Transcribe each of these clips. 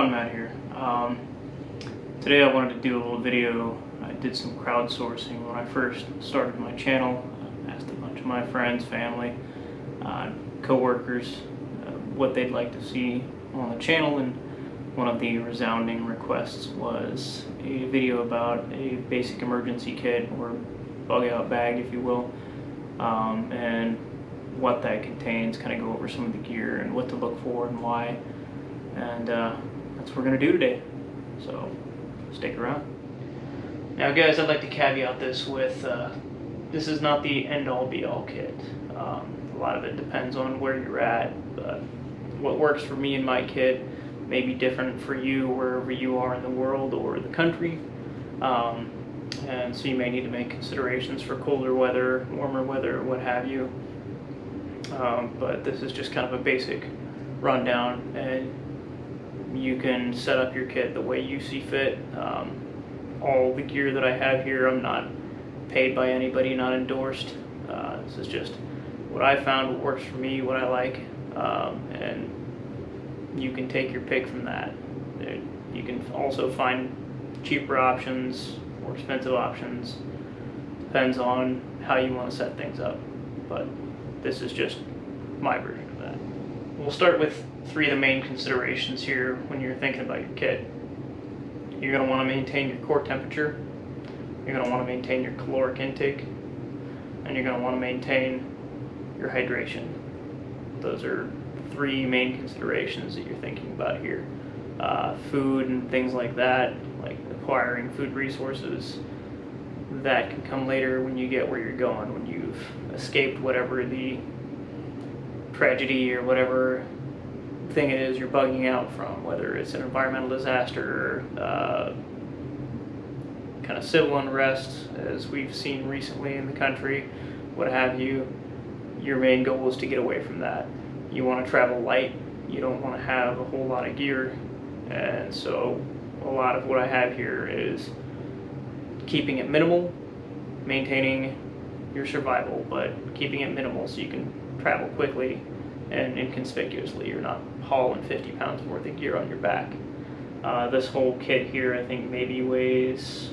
on, Matt here. Today I wanted to do a little video. I did some crowdsourcing when I first started my channel. I asked a bunch of my friends, family, co-workers what they'd like to see on the channel, and one of the resounding requests was a video about a basic emergency kit, or bug out bag if you will, and what that contains, kind of go over some of the gear and what to look for and why, and that's what we're going to do today, so stick around. Now guys, I'd like to caveat this with this is not the end-all be-all kit. A lot of it depends on where you're at, but what works for me and my kit may be different for you wherever you are in the world or the country, and so you may need to make considerations for colder weather, warmer weather, what have you. But this is just kind of a basic rundown, and you can set up your kit the way you see fit. All the gear that I have here, I'm not paid by anybody, not endorsed. This is just what I found, what works for me, what I like, and you can take your pick from that. You can also find cheaper options, more expensive options. Depends on how you want to set things up, but this is just my version of that. We'll start with three of the main considerations here when you're thinking about your kit. You're going to want to maintain your core temperature, you're going to want to maintain your caloric intake, and you're going to want to maintain your hydration. Those are three main considerations that you're thinking about here. Food and things like that, like acquiring food resources, that can come later when you get where you're going, when you've escaped whatever the tragedy or whatever thing it is you're bugging out from, whether it's an environmental disaster, kind of civil unrest as we've seen recently in the country, what have you. Your main goal is to get away from that. You want to travel light, you don't want to have a whole lot of gear, and so a lot of what I have here is keeping it minimal, maintaining your survival, but keeping it minimal so you can travel quickly and inconspicuously. You're not hauling 50 pounds worth of gear on your back. This whole kit here I think maybe weighs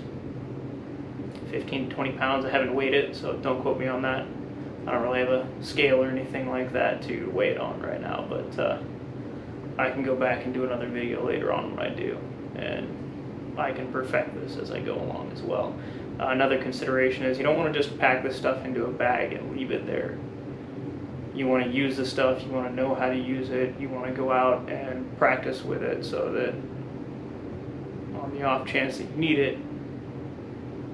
15 to 20 pounds. I haven't weighed it, so don't quote me on that. I don't really have a scale or anything like that to weigh it on right now, but I can go back and do another video later on when I do, and I can perfect this as I go along as well. Another consideration is you don't want to just pack this stuff into a bag and leave it there. You want to use the stuff, you want to know how to use it, you want to go out and practice with it so that on the off chance that you need it,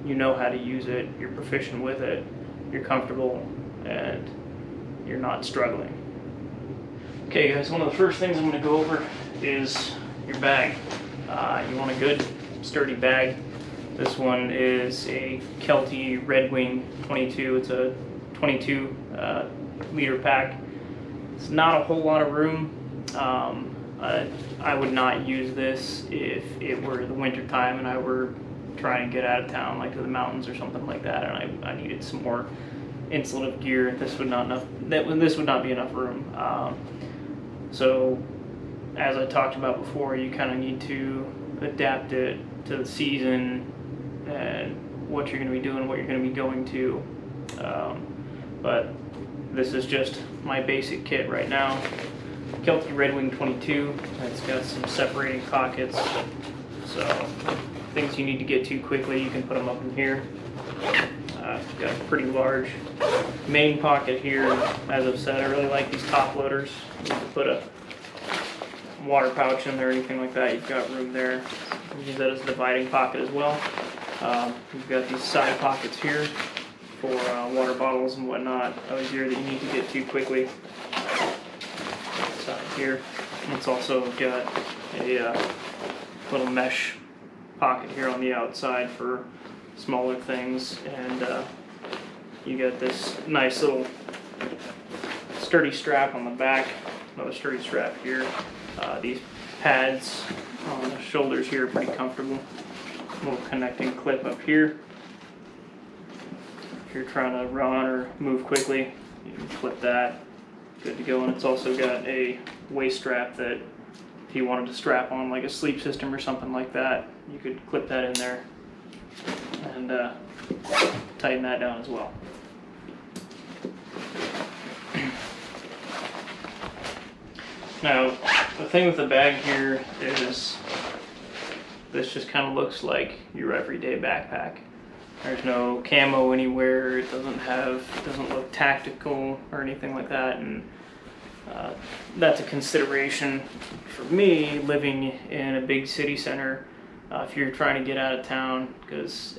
you know how to use it, you're proficient with it, you're comfortable, and you're not struggling. Okay guys, one of the first things I'm going to go over is your bag. You want a good sturdy bag. This one is a Kelty Red Wing 22. It's a 22 liter pack. It's not a whole lot of room. I would not use this if it were the winter time and I were trying to get out of town, like to the mountains or something like that, and I needed some more insulative gear. This would not be enough room. So as I talked about before, you kind of need to adapt it to the season and what you're going to be doing, what you're going to be going to. But this is just my basic kit right now. Kelty Red Wing 22. It's got some separating pockets, so things you need to get to quickly, you can put them up in here. It's got a pretty large main pocket here. As I've said, I really like these top loaders. You can put a water pouch in there or anything like that. You've got room there. You use that as a dividing pocket as well. You've got these side pockets here for water bottles and whatnot, other gear that you need to get to quickly. Side here. It's also got a little mesh pocket here on the outside for smaller things, and you got this nice little sturdy strap on the back, another sturdy strap here. These pads on the shoulders here are pretty comfortable. A little connecting clip up here. If you're trying to run or move quickly, you can clip that. Good to go. And it's also got a waist strap that If you wanted to strap on like a sleep system or something like that, you could clip that in there and tighten that down as well. Now, the thing with the bag here is this just kind of looks like your everyday backpack. There's no camo anywhere. It doesn't look tactical or anything like that, and that's a consideration for me living in a big city center. If you're trying to get out of town, because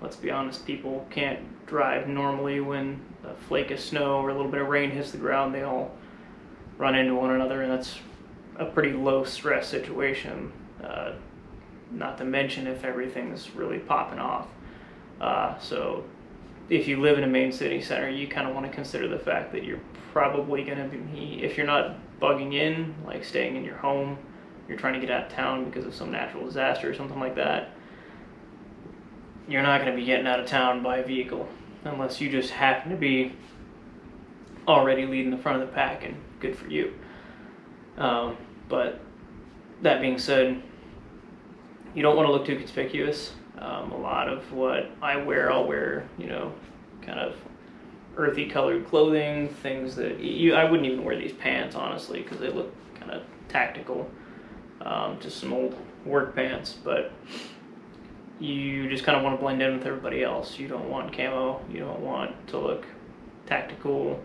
let's be honest, people can't drive normally when a flake of snow or a little bit of rain hits the ground. They all run into one another, and that's a pretty low stress situation. Not to mention if everything's really popping off. So if you live in a main city center, you kind of want to consider the fact that you're probably going to be, if you're not bugging in, like staying in your home, you're trying to get out of town because of some natural disaster or something like that, you're not going to be getting out of town by vehicle unless you just happen to be already leading the front of the pack, and good for you. But that being said, you don't want to look too conspicuous. A lot of what I'll wear, you know, kind of earthy colored clothing, things that I wouldn't even wear these pants, honestly, because they look kind of tactical. Just some old work pants, but you just kind of want to blend in with everybody else. You don't want camo, you don't want to look tactical,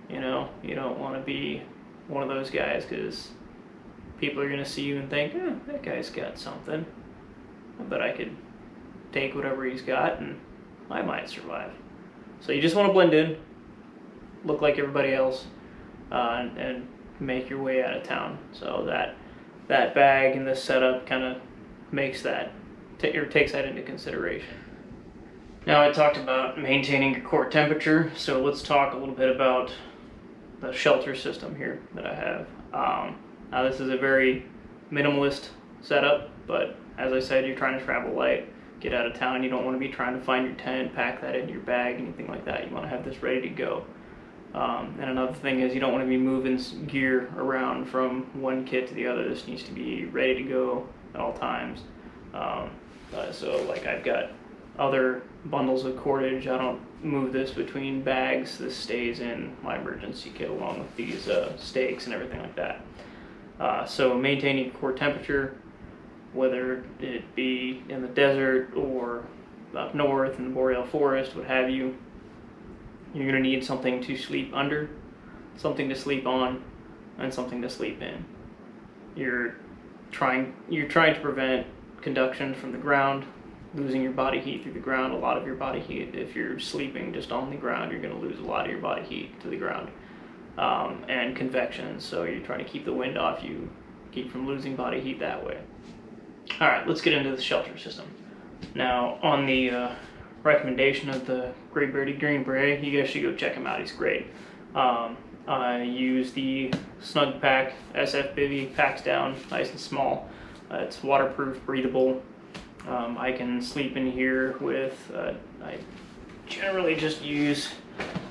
you know, you don't want to be one of those guys, because people are going to see you and think, oh, that guy's got something. I bet I could take whatever he's got and I might survive. So you just want to blend in, look like everybody else, and make your way out of town. So that bag and this setup kind of makes that, or takes that into consideration. Now, I talked about maintaining your core temperature, so let's talk a little bit about the shelter system here that I have. Now, this is a very minimalist setup, but as I said, you're trying to travel light, get out of town. You don't want to be trying to find your tent, pack that in your bag, anything like that. You want to have this ready to go. And another thing is you don't want to be moving gear around from one kit to the other. This needs to be ready to go at all times. So like I've got other bundles of cordage. I don't move this between bags. This stays in my emergency kit along with these stakes and everything like that. So maintaining core temperature, whether it be in the desert or up north in the boreal forest, what have you, you're going to need something to sleep under, something to sleep on, and something to sleep in. You're trying to prevent conduction from the ground, losing your body heat through the ground. A lot of your body heat, if you're sleeping just on the ground, you're going to lose a lot of your body heat to the ground. And convection, so you're trying to keep the wind off you, keep from losing body heat that way. Alright, let's get into the shelter system. Now, on the recommendation of the Great Bearded Green Beret, you guys should go check him out, he's great. I use the Snug Pack SF Bivy, packs down nice and small. It's waterproof, breathable. I can sleep in here with, I generally just use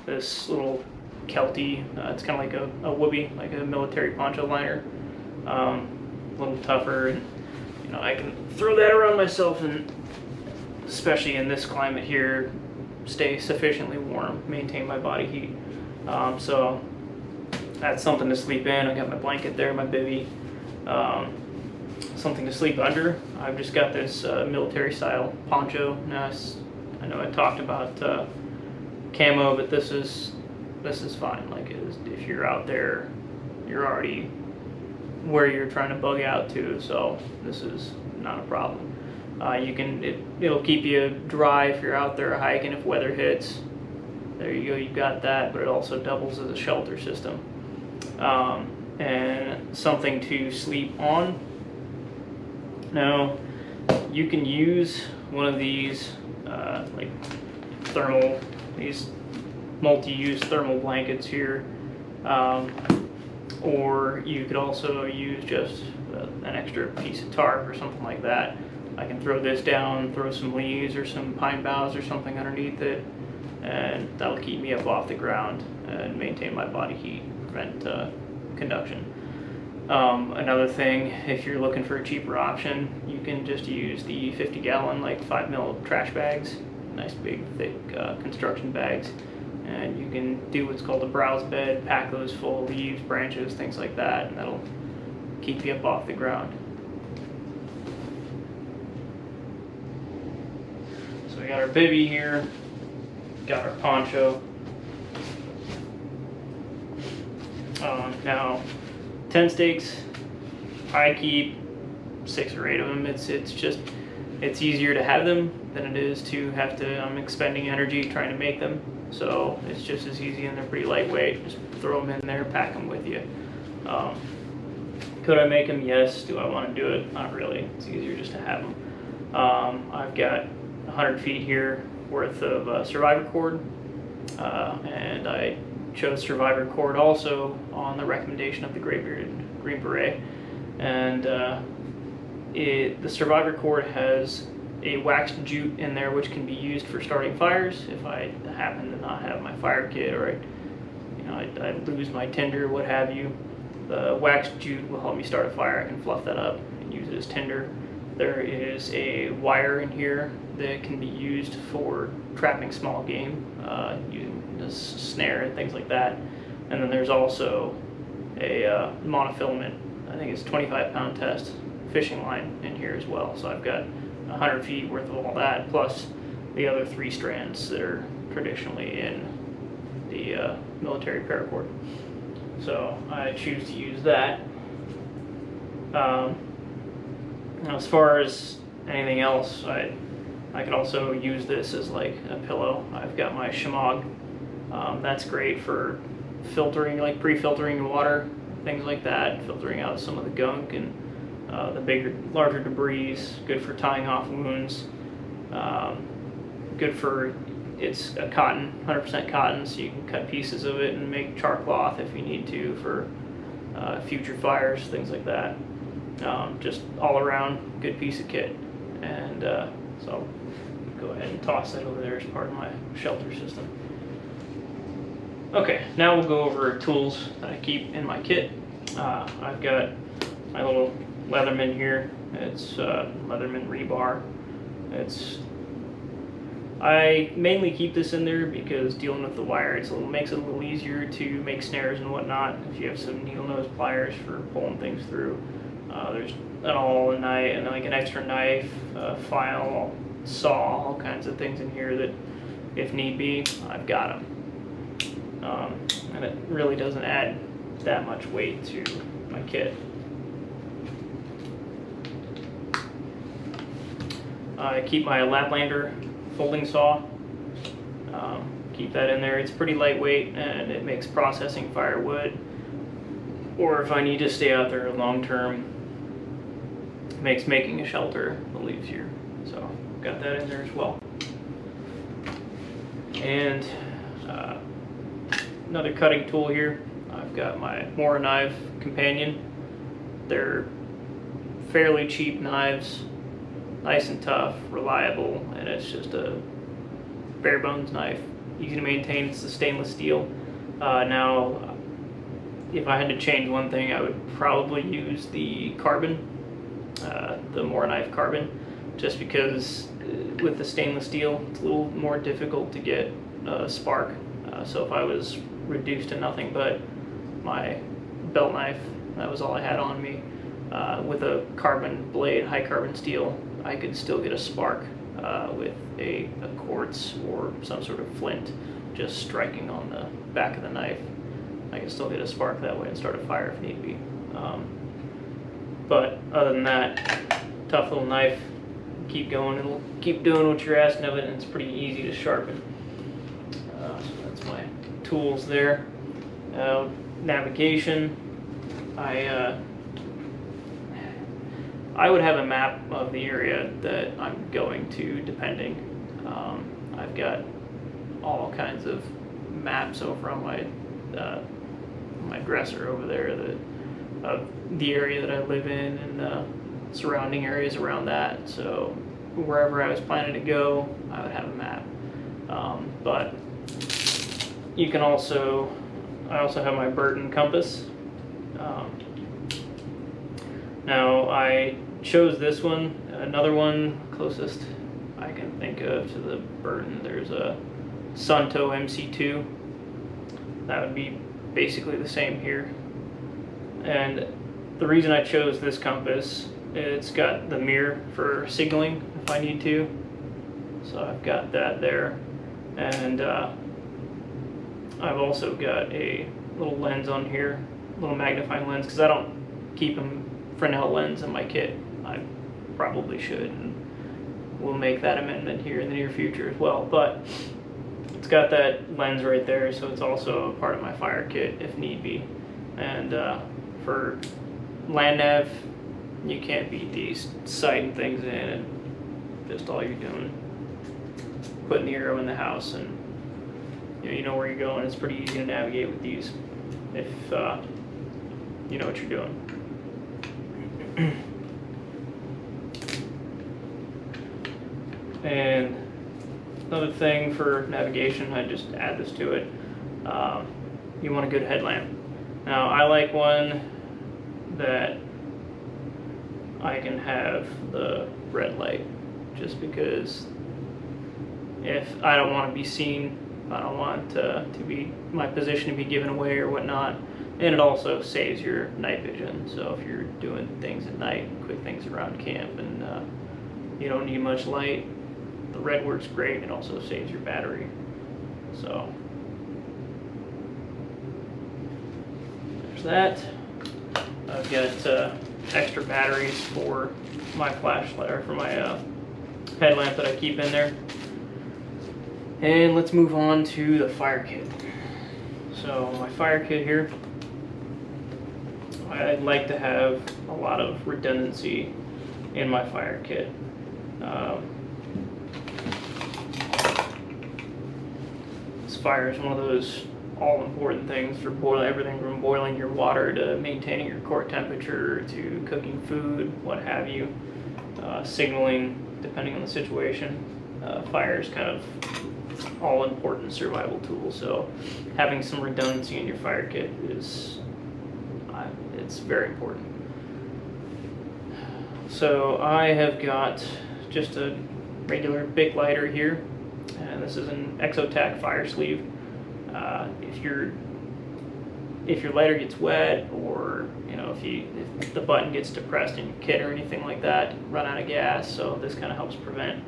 this little Kelty. It's kind of like a whoopee, like a military poncho liner. A little tougher, and you know, I can throw that around myself, and especially in this climate here, stay sufficiently warm, maintain my body heat. So that's something to sleep in. I got my blanket there, my bivy. Something to sleep under. I've just got this military style poncho. Now, I know I talked about camo, but this is fine. Like, if you're out there, you're already where you're trying to bug out to, so this is not a problem. It'll keep you dry if you're out there hiking if weather hits. There you go, you've got that, but it also doubles as a shelter system. And something to sleep on. Now, you can use one of these like these multi-use thermal blankets here, or you could also use just an extra piece of tarp or something like that. I can throw this down, throw some leaves or some pine boughs or something underneath it, and that'll keep me up off the ground and maintain my body heat, prevent conduction. Another thing, if you're looking for a cheaper option, you can just use the 50-gallon, like 5 mil trash bags, nice big thick construction bags, and you can do what's called a browse bed, pack those full of leaves, branches, things like that, and that'll keep you up off the ground. So we got our bivvy here, got our poncho. Now, tent stakes, I keep 6 or 8 of them. It's easier to have them than it is to have to. I'm expending energy trying to make them, so it's just as easy, and they're pretty lightweight. Just throw them in there, pack them with you. Could I make them? Yes. Do I want to do it? Not really. It's easier just to have them. I've got 100 feet here worth of survivor cord, and I chose survivor cord also on the recommendation of the gray-bearded Green Beret. And the survivor cord has a waxed jute in there which can be used for starting fires if I happen to not have my fire kit, or I lose my tinder, what have you. The waxed jute will help me start a fire. I can fluff that up and use it as tinder. There is a wire in here that can be used for trapping small game, using this snare and things like that. And then there's also a monofilament, I think it's 25-pound test fishing line in here as well. So I've got 100 feet worth of all that, plus the other 3 strands that are traditionally in the military paracord. So I choose to use that. Now as far as anything else, I could also use this as like a pillow. I've got my Shimog. That's great for filtering, like pre-filtering water, things like that, filtering out some of the gunk and the larger debris. Good for tying off wounds. Good for, it's a cotton, 100% cotton, so you can cut pieces of it and make char cloth if you need to for future fires, things like that. Just all around good piece of kit. And so I'll go ahead and toss that over there as part of my shelter system. Okay, now we'll go over tools that I keep in my kit. I've got my little Leatherman here. It's Leatherman rebar. I mainly keep this in there because dealing with the wire, it makes it a little easier to make snares and whatnot. If you have some needle nose pliers for pulling things through, there's an awl, a knife, and like an extra knife, file, saw, all kinds of things in here that, if need be, I've got them. And it really doesn't add that much weight to my kit. I keep my Laplander folding saw. Keep that in there. It's pretty lightweight and it makes processing firewood, or if I need to stay out there long term, it makes making a shelter a little easier. So got that in there as well. And another cutting tool here. I've got my Mora knife companion. They're fairly cheap knives, nice and tough, reliable, and it's just a bare bones knife. Easy to maintain. It's the stainless steel. Now, if I had to change one thing, I would probably use the carbon, the Mora knife carbon, just because with the stainless steel, it's a little more difficult to get a spark. So if I was reduced to nothing but my belt knife, that was all I had on me, with a carbon blade, high carbon steel, I could still get a spark with a quartz or some sort of flint just striking on the back of the knife. I can still get a spark that way and start a fire if need be. But other than that, tough little knife. Keep going, it'll keep doing what you're asking of it, and it's pretty easy to sharpen. So that's my tools there. Navigation. I would have a map of the area that I'm going to, depending. I've got all kinds of maps over on my dresser over there of the area that I live in and the surrounding areas around that. So wherever I was planning to go, I would have a map. But you can I also have my Burton compass. Now I chose this one. Another one closest I can think of to the Burton, there's a Sunto MC2. That would be basically the same here. And the reason I chose this compass, it's got the mirror for signaling if I need to. So I've got that there. And I've also got a little lens on here, a little magnifying lens, because I don't keep a Fresnel lens in my kit. I probably should, and we'll make that amendment here in the near future as well. But it's got that lens right there, so it's also a part of my fire kit if need be. And for land nav, you can't beat these sighting things in, and just all you're doing, putting the arrow in the house, and you know where you're going. It's pretty easy to navigate with these if you know what you're doing. And another thing for navigation, I just add this to it. You want a good headlamp. Now I like one that I can have the red light, just because if I don't want to be seen, I don't want to be my position to be given away or whatnot. And it also saves your night vision. So if you're doing things at night, quick things around camp, and you don't need much light, the red works great. It also saves your battery. So there's that. I've got extra batteries for my flashlight, or for my headlamp that I keep in there. And let's move on to the fire kit. So my fire kit here, I'd like to have a lot of redundancy in my fire kit. This fire is one of those all-important things for everything from boiling your water to maintaining your core temperature to cooking food, what have you, signaling, depending on the situation. Fire is kind of all-important survival tool, so having some redundancy in your fire kit is it's very important. So I have got just a regular Bic lighter here, and this is an Exotac fire sleeve. If your lighter gets wet, or if the button gets depressed in your kit or anything like that, run out of gas. So this kind of helps prevent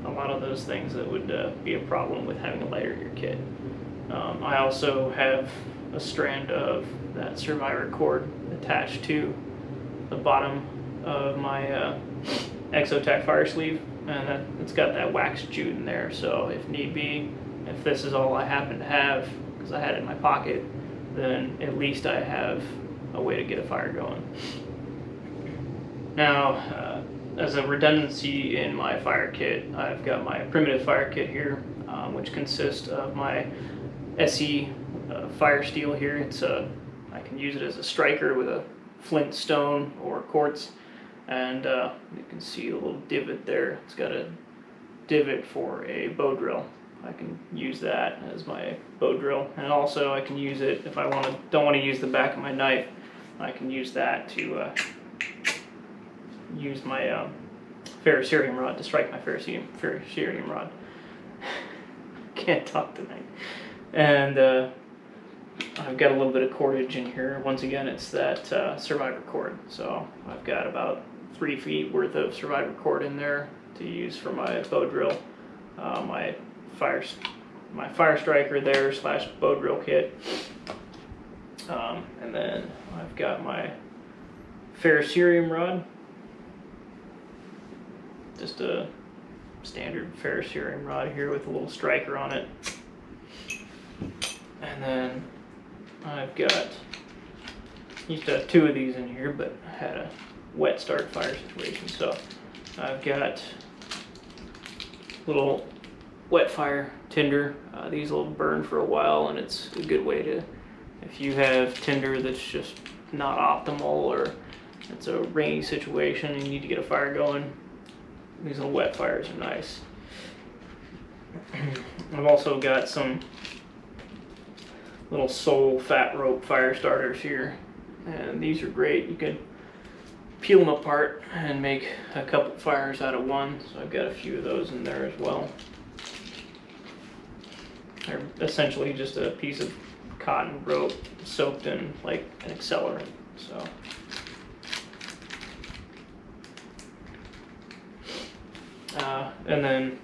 a lot of those things that would be a problem with having a lighter in your kit. I also have a strand of that survivor cord attached to the bottom of my Exotac fire sleeve, and it's got that wax jute in there, so if need be, if this is all I happen to have, because I had it in my pocket, then at least I have a way to get a fire going. Now, as a redundancy in my fire kit, I've got my primitive fire kit here, which consists of my SE fire steel here. I can use it as a striker with a flint stone or quartz, and you can see a little divot there. It's got a divot for a bow drill. I can use that as my bow drill, and also I can use it if I don't want to use the back of my knife. I can use that to use my ferrocerium rod to strike my ferrocerium rod. Can't talk tonight. And I've got a little bit of cordage in here. Once again, it's that survivor cord. So I've got about 3 feet worth of survivor cord in there to use for my bow drill. My fire striker there / bow drill kit. And then I've got my ferrocerium rod. Just a standard ferrocerium rod here with a little striker on it. And then I've got, used to have 2 of these in here, but I had a wet start fire situation, so I've got little wet fire tinder. These will burn for a while, and it's a good way to, if you have tinder that's just not optimal, or it's a rainy situation and you need to get a fire going, these little wet fires are nice. I've also got some little sole fat rope fire starters here, and these are great. You can peel them apart and make a couple fires out of one. So I've got a few of those in there as well. They're essentially just a piece of cotton rope soaked in like an accelerant. So and then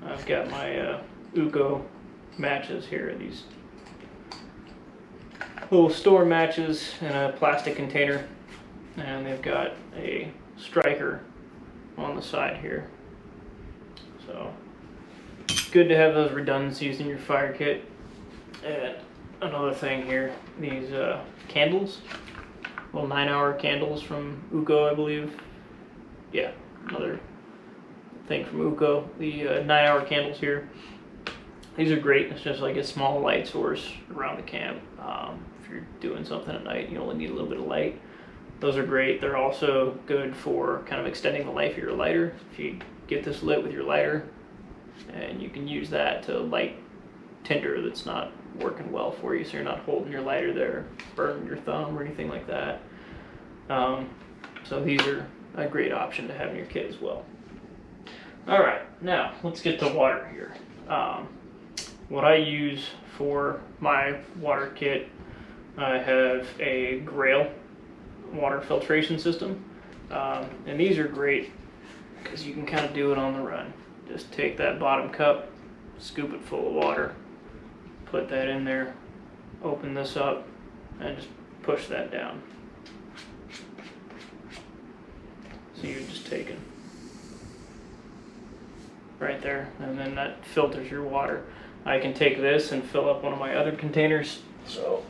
I've got my Uco matches here, these little store matches in a plastic container, and they've got a striker on the side here. So good to have those redundancies in your fire kit. And another thing here, these candles, little 9-hour candles from Uco, I believe. Yeah, another thing from Uco. The 9-hour candles here. These are great. It's just like a small light source around the camp. If you're doing something at night, you only need a little bit of light. Those are great. They're also good for kind of extending the life of your lighter. If you get this lit with your lighter, and you can use that to light tinder that's not working well for you, so you're not holding your lighter there, burning your thumb or anything like that. So these are a great option to have in your kit as well. All right, now let's get to water here. What I use for my water kit, I have a Grail water filtration system, and these are great because you can kind of do it on the run. Just take that bottom cup, scoop it full of water, put that in there, open this up, and just push that down. So you're just taking right there, and then that filters your water. I can take this and fill up one of my other containers. So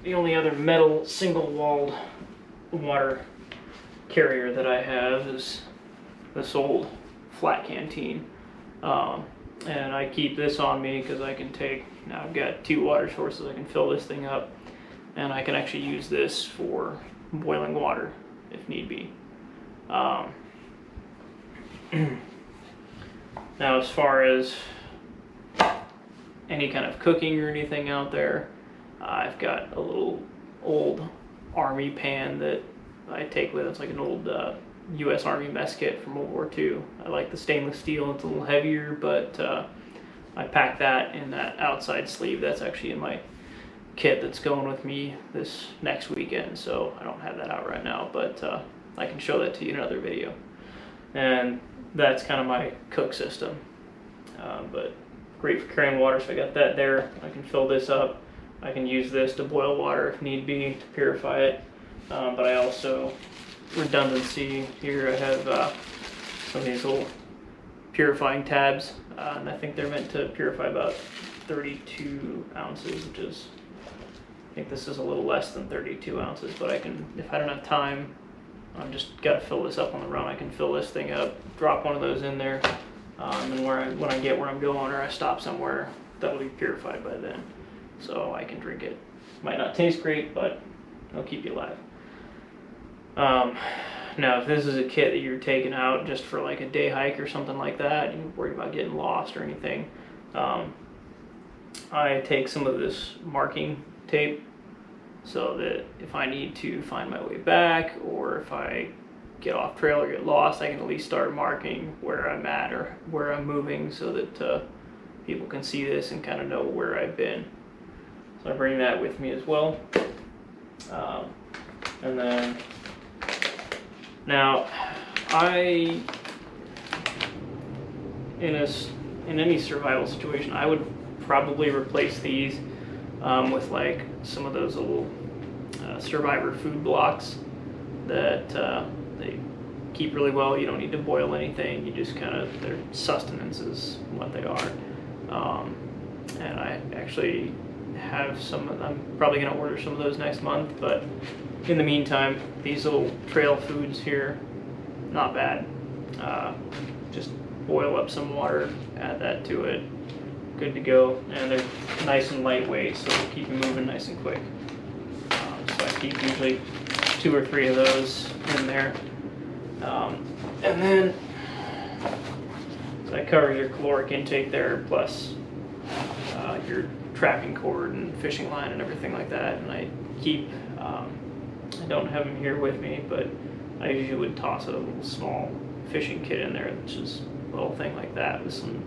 the only other metal single-walled water carrier that I have is this old flat canteen, and I keep this on me because I can take, now I've got 2 water sources, I can fill this thing up, and I can actually use this for boiling water if need be. Now as far as any kind of cooking or anything out there, I've got a little old Army pan that I take with. It's like an old U.S. Army mess kit from World War II. I like the stainless steel. It's a little heavier, but I pack that in that outside sleeve. That's actually in my kit that's going with me this next weekend, so I don't have that out right now, but I can show that to you in another video. And that's kind of my cook system, but great for carrying water. So I got that there. I can fill this up. I can use this to boil water if need be to purify it, but I also, redundancy here, I have some of these little purifying tabs, and I think they're meant to purify about 32 ounces, which is, I think this is a little less than 32 ounces, but I can, if I don't have time, I've just got to fill this up on the run. I can fill this thing up, drop one of those in there, and when I get where I'm going or I stop somewhere, that'll be purified by then, so I can drink it. Might not taste great, but it'll keep you alive. Now, if this is a kit that you're taking out just for like a day hike or something like that, you're worried about getting lost or anything, I take some of this marking tape so that if I need to find my way back, or if I get off trail or get lost, I can at least start marking where I'm at or where I'm moving, so that people can see this and kind of know where I've been. So I bring that with me as well. And then, now, in any survival situation, I would probably replace these with like some of those little survivor food blocks that they keep really well. You don't need to boil anything. You just kind of, their sustenance is what they are. And I actually have some, I'm probably going to order some of those next month, but in the meantime, these little trail foods here, not bad. Just boil up some water, add that to it, good to go, and they're nice and lightweight, so they keep you moving nice and quick. So I keep usually 2 or 3 of those in there. And then, so that covers your caloric intake there, plus your trapping cord and fishing line and everything like that. And I keep, I don't have them here with me, but I usually would toss a little small fishing kit in there, which is a little thing like that with some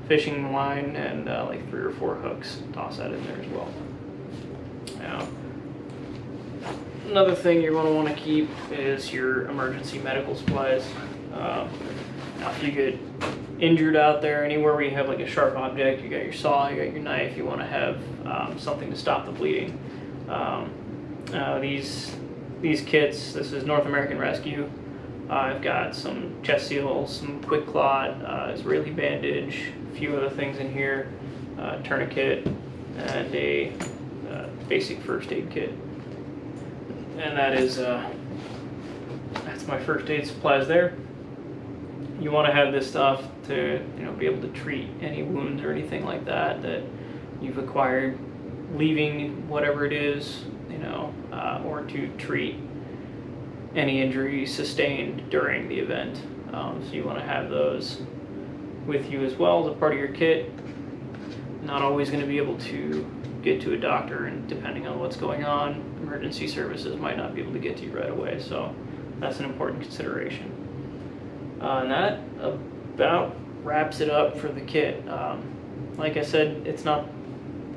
fishing line and like 3 or 4 hooks. Toss that in there as well. Now, another thing you're going to want to keep is your emergency medical supplies. Now, if you get injured out there, anywhere where you have like a sharp object, you got your saw, you got your knife, you want to have something to stop the bleeding. These kits, this is North American Rescue. I've got some chest seals, some quick clot, Israeli bandage, a few other things in here, tourniquet, and a basic first aid kit. And that is that's my first aid supplies there. You want to have this stuff to be able to treat any wounds or anything like that that you've acquired leaving whatever it is, or to treat any injury sustained during the event. So you want to have those with you as well as a part of your kit. Not always going to be able to get to a doctor, and depending on what's going on, emergency services might not be able to get to you right away, so that's an important consideration. And that about wraps it up for the kit. Like I said, it's not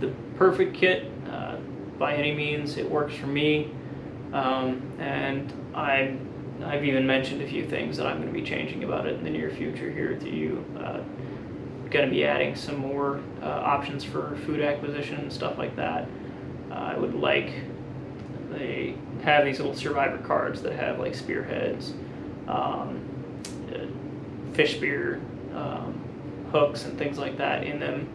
the perfect kit by any means. It works for me, and I've even mentioned a few things that I'm going to be changing about it in the near future here to you. Going to be adding some more options for food acquisition and stuff like that. I would like, they have these little survivor cards that have like spearheads, fish spear, hooks and things like that in them.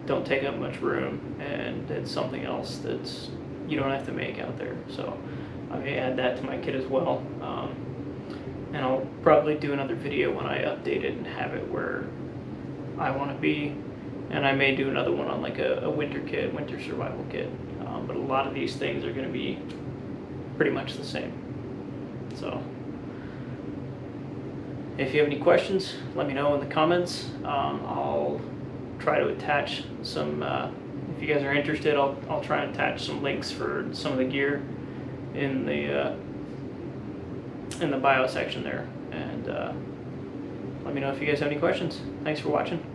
Don't take up much room, and it's something else that's you don't have to make out there. So I may add that to my kit as well. And I'll probably do another video when I update it and have it where I want to be, and I may do another one on like a winter kit, winter survival kit. But a lot of these things are going to be pretty much the same. So if you have any questions, let me know in the comments. I'll try to attach some, if you guys are interested, I'll try and attach some links for some of the gear in the bio section there, and let me know if you guys have any questions. Thanks for watching.